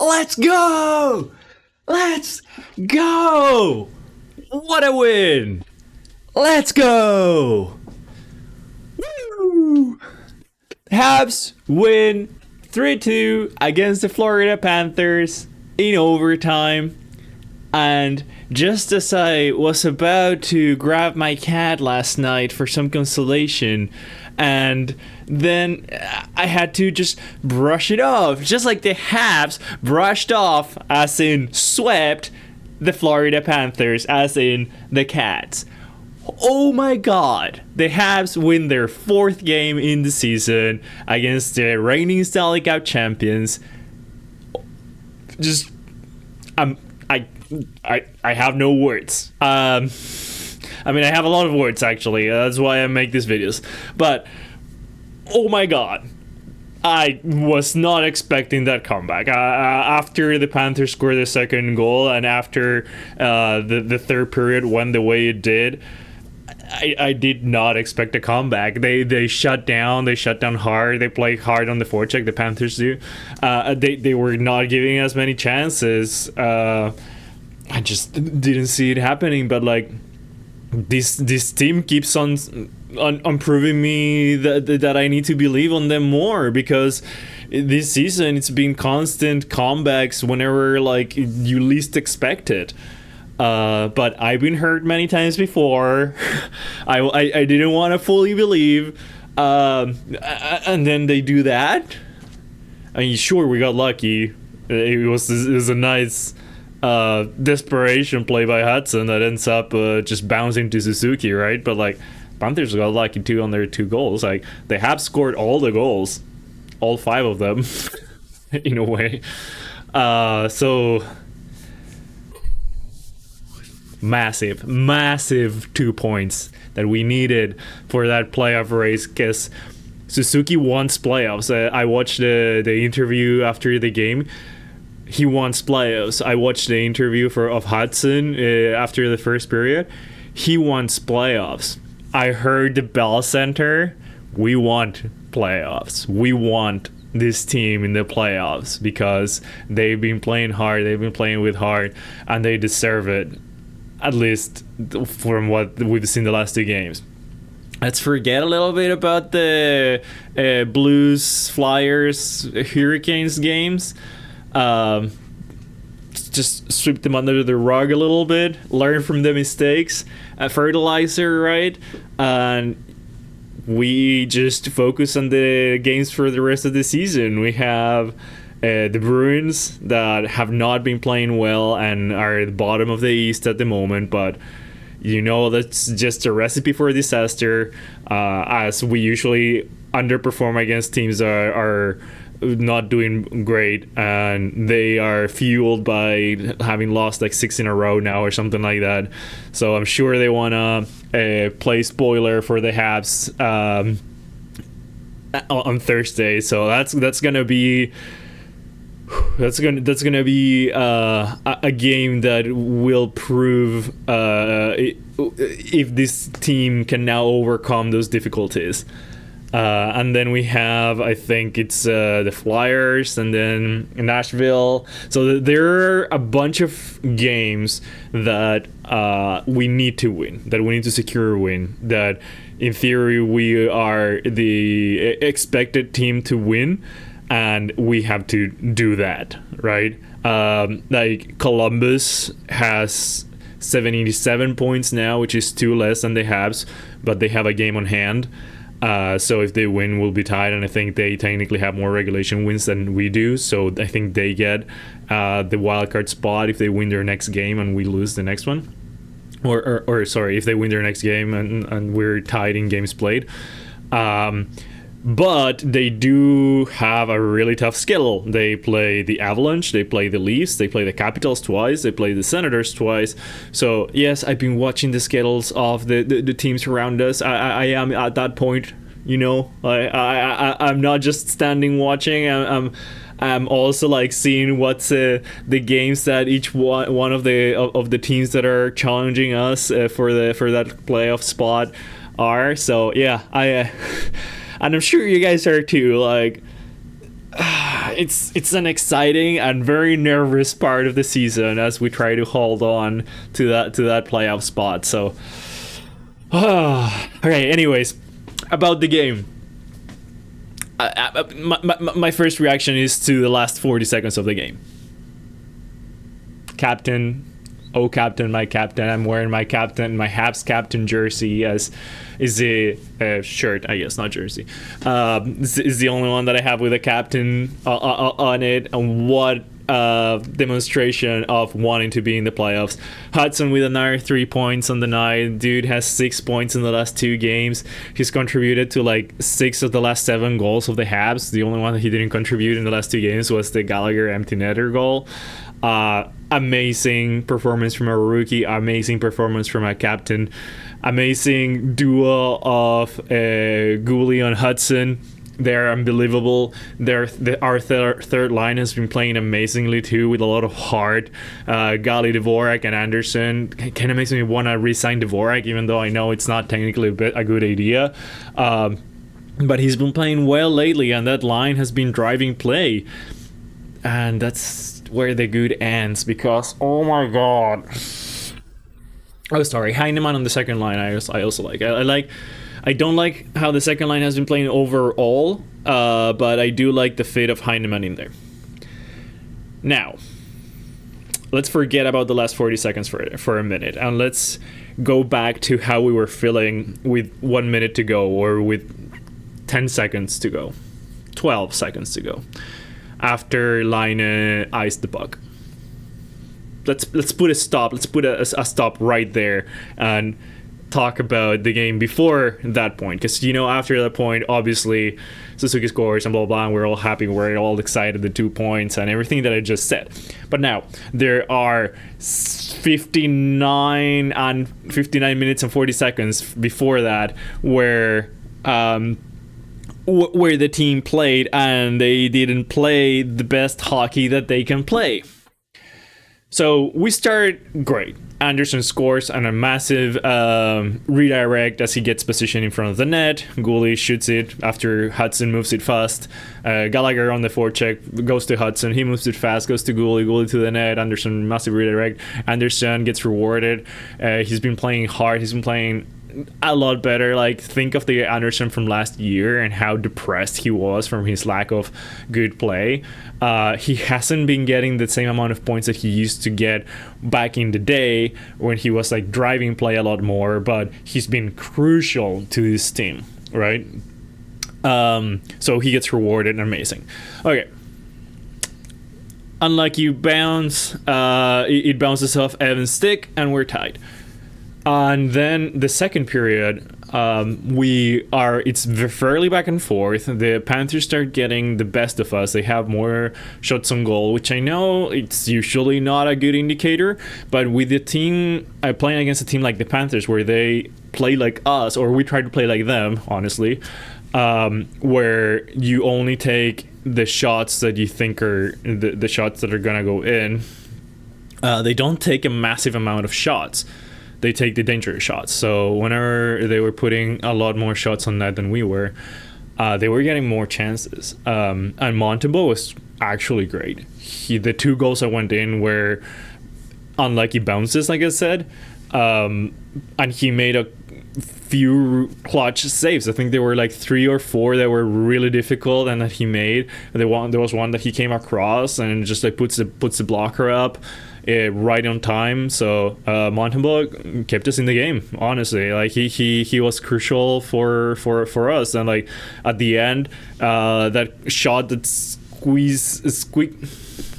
Let's go! Let's go! What a win! Let's go! Woo! Habs win 3-2 against the Florida Panthers in overtime. And just as I was about to grab my cat last night for some consolation, and then I had to just brush it off, just like the Habs brushed off, as in swept, the Florida Panthers, as in the Cats. Oh my god, the Habs win their 4th game in the season against the reigning Stanley Cup champions. Just, I have no words. I mean, I have a lot of words, actually. That's why I make these videos. But, oh my god. I was not expecting that comeback. After the Panthers scored their second goal, and after the third period went the way it did, I did not expect a comeback. They shut down. They shut down hard. They play hard on the forecheck. The Panthers do. They were not giving us many chances. I just didn't see it happening. But like, this team keeps on proving me that I need to believe on them more, because this season it's been constant comebacks whenever like you least expect it. But I've been hurt many times before. I didn't want to fully believe, and then they do that. I mean, sure, we got lucky. It was a nice desperation play by Hudson that ends up just bouncing to Suzuki, right? But like, Panthers got lucky too on their 2 goals. Like, they have scored all the goals, all 5 of them, in a way. So massive 2 points that we needed for that playoff race, because Suzuki wants playoffs. I watched the interview after the game. He wants playoffs. I watched the interview of Hudson after the first period. He wants playoffs. I heard the Bell Center. We want playoffs. We want this team in the playoffs because they've been playing hard. They've been playing with heart, and they deserve it. At least from what we've seen the last 2 games. Let's forget a little bit about the Blues, Flyers, Hurricanes games. Just sweep them under the rug a little bit. Learn from the mistakes. Fertilizer, right? And we just focus on the games for the rest of the season. We have the Bruins that have not been playing well and are at the bottom of the East at the moment, but you know that's just a recipe for disaster, as we usually underperform against teams that are not doing great, and they are fueled by having lost like 6 in a row now or something like that. So I'm sure they want to play spoiler for the Habs on Thursday. So that's gonna be a game that will prove if this team can now overcome those difficulties. And then we have, I think it's the Flyers, and then Nashville. So there are a bunch of games that we need to win, that we need to secure a win, that in theory we are the expected team to win. And we have to do that, right? Like Columbus has 77 points now, which is 2 less than the Habs, but they have a game on hand. So if they win, we'll be tied, and I think they technically have more regulation wins than we do. So I think they get the wildcard spot if they win their next game and we lose the next one. Or sorry, if they win their next game and we're tied in games played. But they do have a really tough schedule. They play the Avalanche, they play the Leafs, they play the Capitals twice, they play the Senators twice. So yes, I've been watching the schedules of the teams around us. I am at that point, you know. I'm not just standing watching. I'm also like seeing what's the games that each one of the teams that are challenging us for that playoff spot are. So yeah, and I'm sure you guys are too. Like, it's an exciting and very nervous part of the season as we try to hold on to that playoff spot. So, okay. Anyways, about the game. My first reaction is to the last 40 seconds of the game. Captain, oh captain, my captain. I'm wearing my HABS captain jersey as is the shirt, I guess, not jersey. Is the only one that I have with a captain on it. And what demonstration of wanting to be in the playoffs. Hudson with another 3 points on the night. Dude has 6 points in the last 2 games. He's contributed to like 6 of the last 7 goals of the Habs. The only one that he didn't contribute in the last 2 games was the Gallagher empty netter goal. Amazing performance from a rookie. Amazing performance from a captain. Amazing duo of Gooley and Hudson. They're unbelievable. Our third line has been playing amazingly too, with a lot of heart. Gali, Dvorak, and Anderson kind of makes me want to re-sign Dvorak, even though I know it's not technically a good idea. But he's been playing well lately, and that line has been driving play. And that's where the good ends, because oh my god. Oh, sorry, Heinemann on the second line. I also like. I don't like how the second line has been playing overall, but I do like the fit of Heinemann in there. Now, let's forget about the last 40 seconds for a minute, and let's go back to how we were feeling with 1 minute to go, or with 10 seconds to go, 12 seconds to go, after Laine iced the puck. Let's put a stop. Let's put a stop right there and talk about the game before that point, because after that point, obviously Suzuki scores and blah blah, and we're all happy, we're all excited, the 2 points and everything that I just said. But now there are 59 minutes and 40 seconds before that where the team played, and they didn't play the best hockey that they can play. So we start great. Anderson scores on a massive redirect as he gets positioned in front of the net. Gooley shoots it after Hudson moves it fast. Gallagher on the forecheck goes to Hudson. He moves it fast, goes to Gooley. Gooley to the net. Anderson, massive redirect. Anderson gets rewarded. He's been playing hard. He's been playing a lot better. Like, think of the Anderson from last year and how depressed he was from his lack of good play. He hasn't been getting the same amount of points that he used to get back in the day when he was like driving play a lot more, but he's been crucial to this team, right? So he gets rewarded. Amazing. Okay. Unlucky bounce. It bounces off Evan's stick and we're tied. And then the second period, it's fairly back and forth. The Panthers start getting the best of us. They have more shots on goal, which I know it's usually not a good indicator, but with the team playing against a team like the Panthers, where they play like us, or we try to play like them, honestly, where you only take the shots that you think are the shots that are gonna go in. They don't take a massive amount of shots. They take the dangerous shots. So whenever they were putting a lot more shots on net than we were, they were getting more chances. And Montembeault was actually great. The 2 goals that went in were unlucky bounces, like I said. And he made a few clutch saves. I think there were like 3 or 4 that were really difficult and that he made. There was one that he came across and just like puts the blocker up right on time. So Montembeault kept us in the game, honestly. Like he was crucial for us. And like at the end, that shot that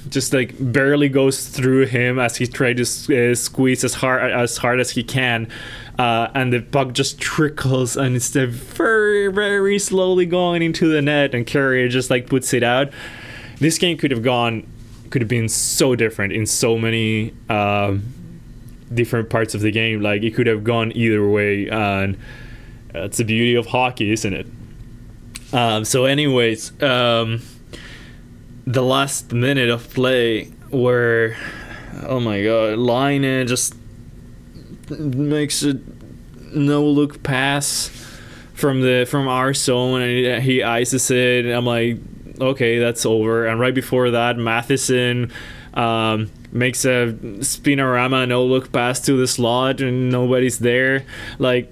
just like barely goes through him as he tried to squeeze as hard as he can, and the puck just trickles and it's very, very slowly going into the net, and Carrier just like puts it out. This game could have been so different in so many different parts of the game. Like, it could have gone either way, and that's the beauty of hockey, isn't it? So anyways, the last minute of play where, oh my god, Laine just makes a no-look pass from our zone, and he ices it, and I'm like, okay, that's over. And right before that, Matheson makes a spinorama no look pass to the slot and nobody's there. Like,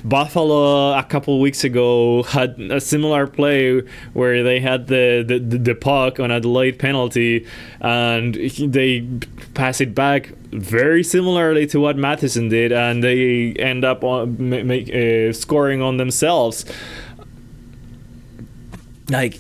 Buffalo a couple weeks ago had a similar play where they had the puck on a delayed penalty and they pass it back very similarly to what Matheson did, and they end up scoring on themselves. Like,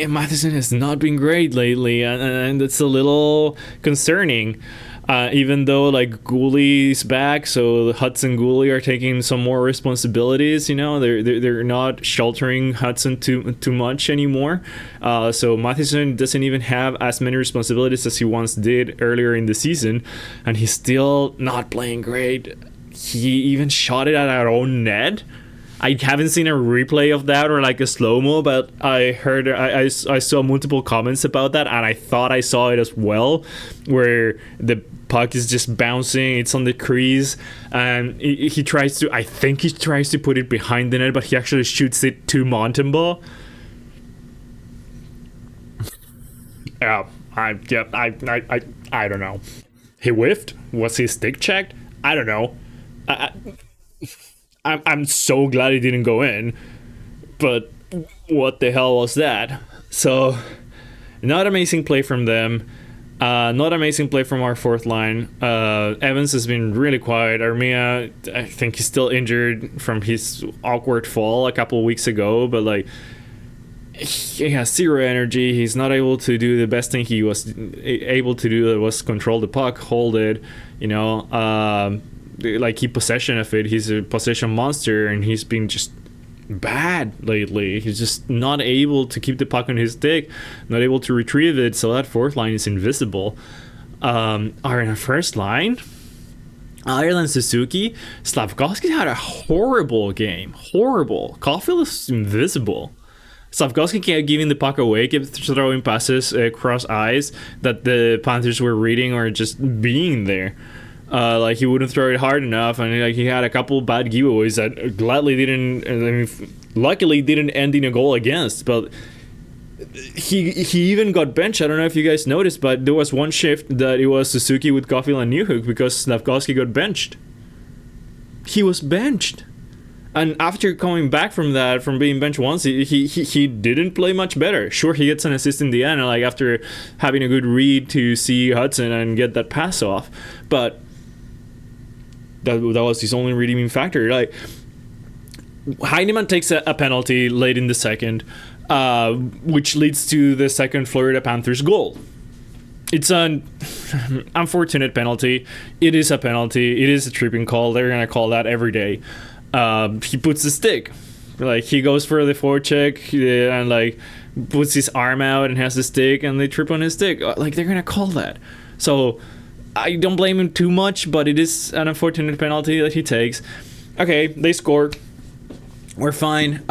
Matheson has not been great lately, and it's a little concerning. Even though, like, Gooley's back, so Hudson Gooley are taking some more responsibilities. You know, they're not sheltering Hudson too much anymore. So Matheson doesn't even have as many responsibilities as he once did earlier in the season, and he's still not playing great. He even shot it at our own net. I haven't seen a replay of that or like a slow-mo, but I saw multiple comments about that, and I thought I saw it as well, where the puck is just bouncing, it's on the crease, and he tries to put it behind the net, but he actually shoots it to Montembeault. I don't know. He whiffed? Was his stick checked? I don't know. I'm so glad he didn't go in, but what the hell was that? So, not amazing play from them. Not amazing play from our fourth line. Evans has been really quiet. Armia, I think he's still injured from his awkward fall a couple of weeks ago, but like, he has zero energy. He's not able to do the best thing he was able to do, that was control the puck, hold it, you know, like, keep possession of it. He's a possession monster, and he's been just bad lately. He's just not able to keep the puck on his stick, not able to retrieve it, so that fourth line is invisible. Our first line, Ireland, Suzuki, Slavkovsky had a horrible game. Horrible. Caulfield is invisible. Slavkovsky kept giving the puck away, kept throwing passes across ice that the Panthers were reading or just being there. Like, he wouldn't throw it hard enough, and like, he had a couple bad giveaways that luckily didn't end in a goal against. But he even got benched. I don't know if you guys noticed, but there was one shift that it was Suzuki with Caulfield and Newhook because Slavkovsky got benched. He was benched, and after coming back from that, from being benched once, he didn't play much better. Sure, he gets an assist in the end, like after having a good read to see Hudson and get that pass off, but that was his only redeeming factor. Like, Heineman takes a penalty late in the second, which leads to the second Florida Panthers goal. It's an unfortunate penalty. It is a penalty. It is a tripping call. They're gonna call that every day. He puts the stick, like, he goes for the forecheck and like puts his arm out and has the stick, and they trip on his stick. Like, they're gonna call that. So I don't blame him too much, but it is an unfortunate penalty that he takes. Okay, they score. We're fine.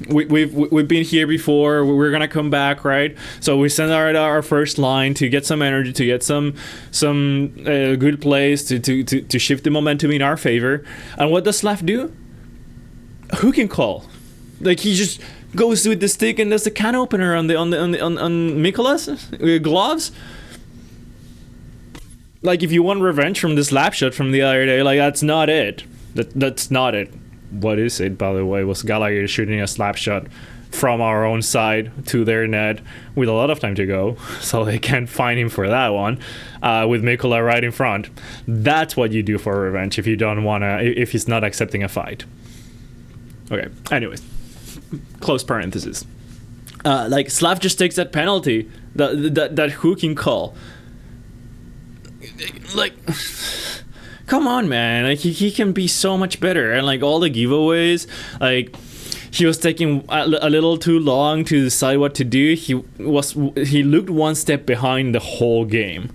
We've been here before. We're gonna come back, right? So we send our first line to get some energy, to get some good plays, to shift the momentum in our favor. And what does Slav do? Who can call? Like, he just goes with the stick and does the can opener on Mikola's gloves. Like, if you want revenge from this lap shot from the other day, like, that's not it. That's not it. What is it, by the way, was Gallagher shooting a slap shot from our own side to their net with a lot of time to go, so they can't find him for that one, with Mikola right in front. That's what you do for revenge if you don't wanna, if he's not accepting a fight. Okay, anyways, close parenthesis. Like, Slav just takes that penalty, that hooking call. Like, come on, man. Like, he can be so much better. And like, all the giveaways, like, he was taking a little too long to decide what to do. He looked one step behind the whole game.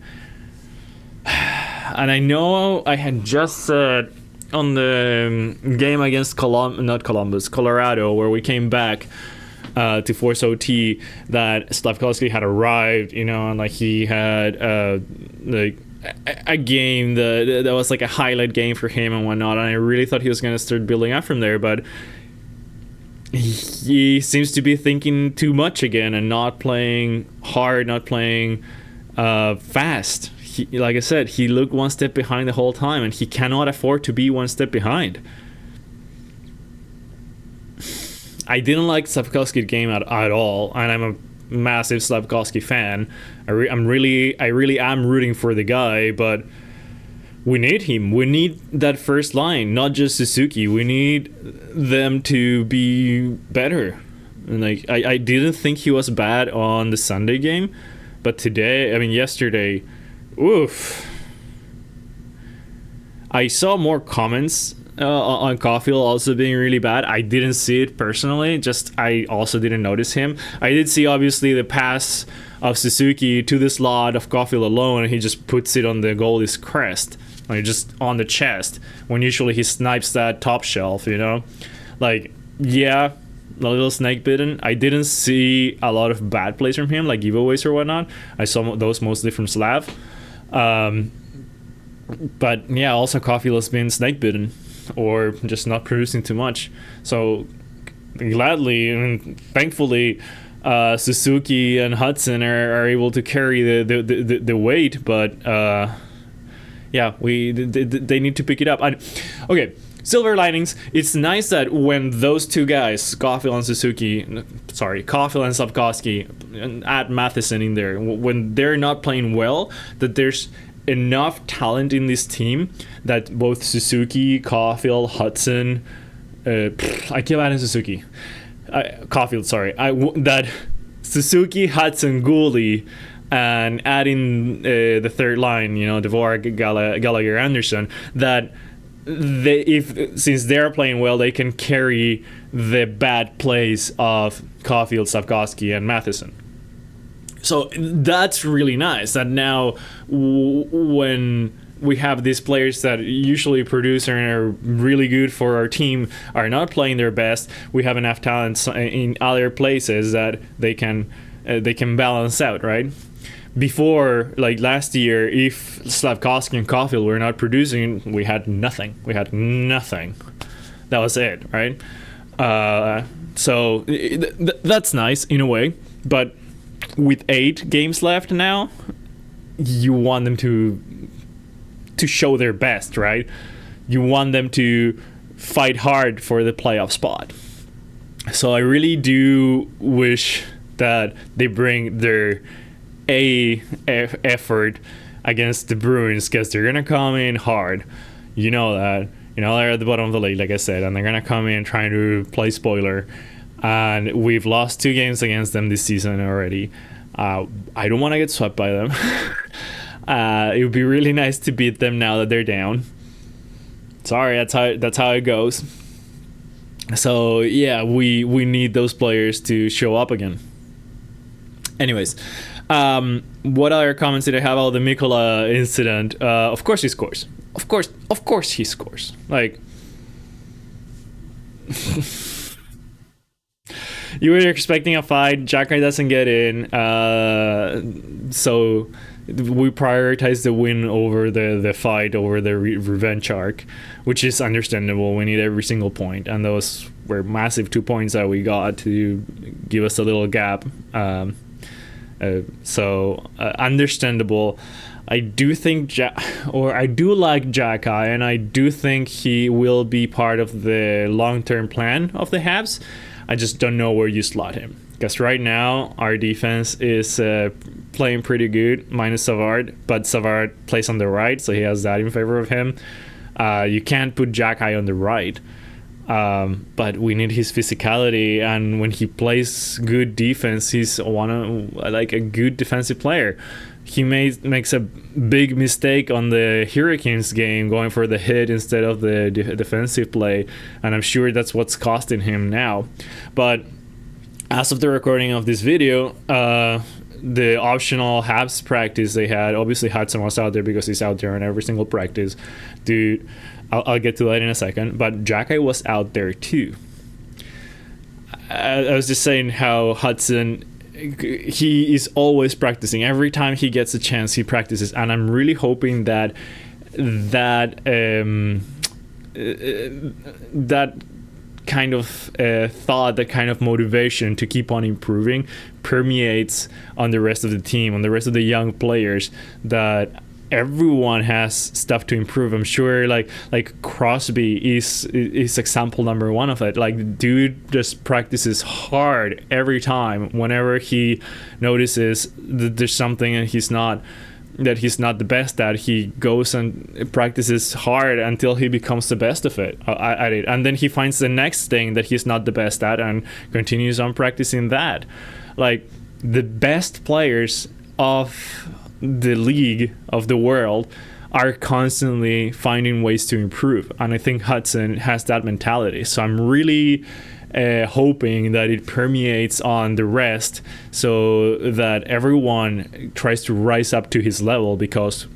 And I know I had just said on the game against Colorado, where we came back to force OT, that Slavkovsky had arrived, you know, and like, he had like a game that was like a highlight game for him and whatnot, and I really thought he was going to start building up from there, but he seems to be thinking too much again and not playing hard, not playing fast. Like I said, he looked one step behind the whole time, and he cannot afford to be one step behind. I didn't like Slafkovsky's game at all, and I'm a massive Slafkovsky fan. I really am rooting for the guy, but we need him. We need that first line, not just Suzuki. We need them to be better. And like I didn't think he was bad on the Sunday game, but yesterday, oof. I saw more comments on Caulfield also being really bad. I didn't see it personally, I also didn't notice him. I did see obviously the pass of Suzuki to the slot of Caulfield alone, and he just puts it on the goalie's crest, like just on the chest, when usually he snipes that top shelf, you know? Like, yeah, a little snake bitten. I didn't see a lot of bad plays from him, like giveaways or whatnot. I saw those mostly from Slav. But yeah, also Caulfield has been snake bitten or just not producing too much. So gladly and thankfully, Suzuki and Hudson are able to carry the weight, but yeah, they need to pick it up. Okay, silver linings. It's nice that when those two guys, Caulfield and Slafkovsky, and add Matheson in there, when they're not playing well, that there's enough talent in this team that both Suzuki, Caulfield, Hudson, I keep adding Suzuki, Caulfield, sorry, that Suzuki, Hudson, goalie, and adding the third line, you know, Dvorak, Gallagher, Anderson, that since they're playing well, they can carry the bad plays of Caulfield, Slafkovsky, and Matheson. So that's really nice that now when we have these players that usually produce and are really good for our team are not playing their best, we have enough talent in other places that they can balance out, right? Before, like last year, if Slafkovsky and Caulfield were not producing, we had nothing. That was it, right? So that's nice in a way, but with 8 games left now, you want them to show their best, right? You want them to fight hard for the playoff spot. So I really do wish that they bring their effort against the Bruins, because they're gonna come in hard. You know that. You know they're at the bottom of the league, like I said, and they're gonna come in trying to play spoiler. And we've lost 2 games against them this season already. I don't want to get swept by them. It would be really nice to beat them now that they're down. Sorry, that's how it goes. So yeah, we need those players to show up again. Anyways, what other comments did I have about the Mikola incident? Of course he scores. Of course he scores. Like. You were expecting a fight. Jack-Eye doesn't get in, so we prioritize the win over the fight, over the revenge arc, which is understandable. We need every single point, and those were massive 2 points that we got to give us a little gap. So understandable. I do think I do like Jack-Eye, and I do think he will be part of the long-term plan of the Habs. I just don't know where you slot him, because right now our defense is playing pretty good, minus Savard, but Savard plays on the right, so he has that in favor of him. You can't put Jack-Eye on the right, but we need his physicality, and when he plays good defense, he's a good defensive player. He makes a big mistake on the Hurricanes game, going for the hit instead of the defensive play, and I'm sure that's what's costing him now. But as of the recording of this video, the optional Habs practice they had, obviously Hudson was out there because he's out there in every single practice. Dude, I'll get to that in a second, but Jack-Eye was out there too. I was just saying how Hudson, he is always practicing. Every time he gets a chance, he practices, and I'm really hoping that kind of thought, that kind of motivation to keep on improving permeates on the rest of the team, on the rest of the young players, that everyone has stuff to improve. I'm sure like Crosby is example number one of it. Like, the dude just practices hard every time. Whenever he notices that there's something and he's not the best at, he goes and practices hard until he becomes the best of it at it, and then he finds the next thing that he's not the best at and continues on practicing that. Like, the best players of the league, of the world, are constantly finding ways to improve, and I think Hudson has that mentality. So I'm really hoping that it permeates on the rest, so that everyone tries to rise up to his level, because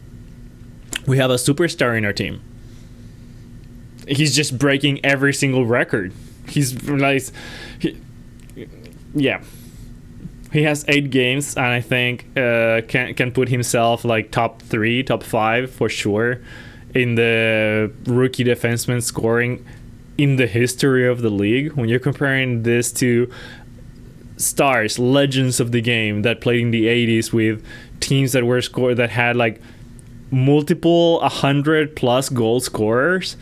we have a superstar in our team. He's just breaking every single record. He has 8 games, and I think can put himself like top 3, top 5 for sure in the rookie defenseman scoring in the history of the league. When you're comparing this to stars, legends of the game that played in the 80s with teams that had like multiple 100+ goal scorers,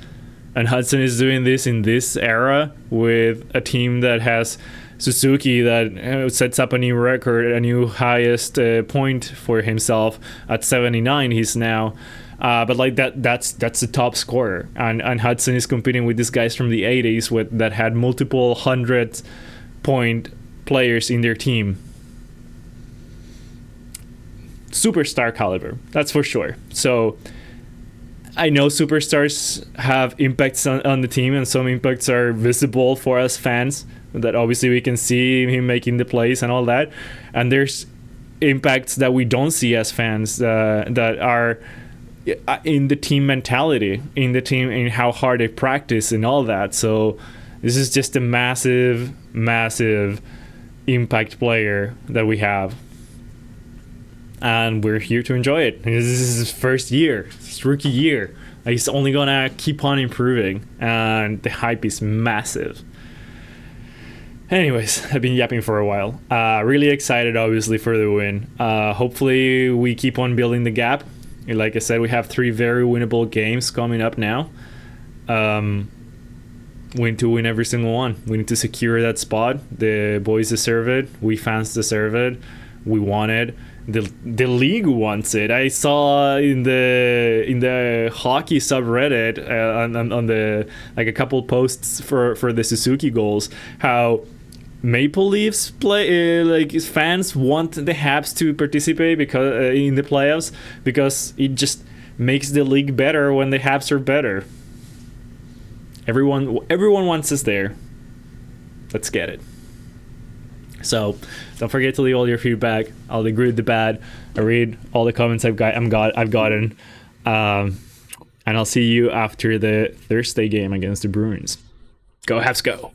and Hudson is doing this in this era with a team that has Suzuki that sets up a new record, a new highest point for himself at 79. He's now, but like that's the top scorer, and Hudson is competing with these guys from the 80s that had multiple 100-point players in their team. Superstar caliber, that's for sure. So I know superstars have impacts on the team, and some impacts are visible for us fans, that obviously we can see him making the plays and all that, and there's impacts that we don't see as fans, that are in the team mentality, in the team, in how hard they practice and all that. So this is just a massive impact player that we have, and we're here to enjoy it. This is his first year, his rookie year. He's only gonna keep on improving, and the hype is massive. Anyways, I've been yapping for a while. Really excited, obviously, for the win. Hopefully we keep on building the gap. Like I said, we have 3 very winnable games coming up now. We need to win every single one. We need to secure that spot. The boys deserve it. We fans deserve it. We want it. The league wants it. I saw in the hockey subreddit on the, like, a couple posts for the Suzuki goals, how Maple Leafs fans want the Habs to participate because in the playoffs, because it just makes the league better when the Habs are better. Everyone wants us there. Let's get it. So don't forget to leave all your feedback. I'll agree with the bad. I read all the comments I've gotten, and I'll see you after the Thursday game against the Bruins. Go Habs go!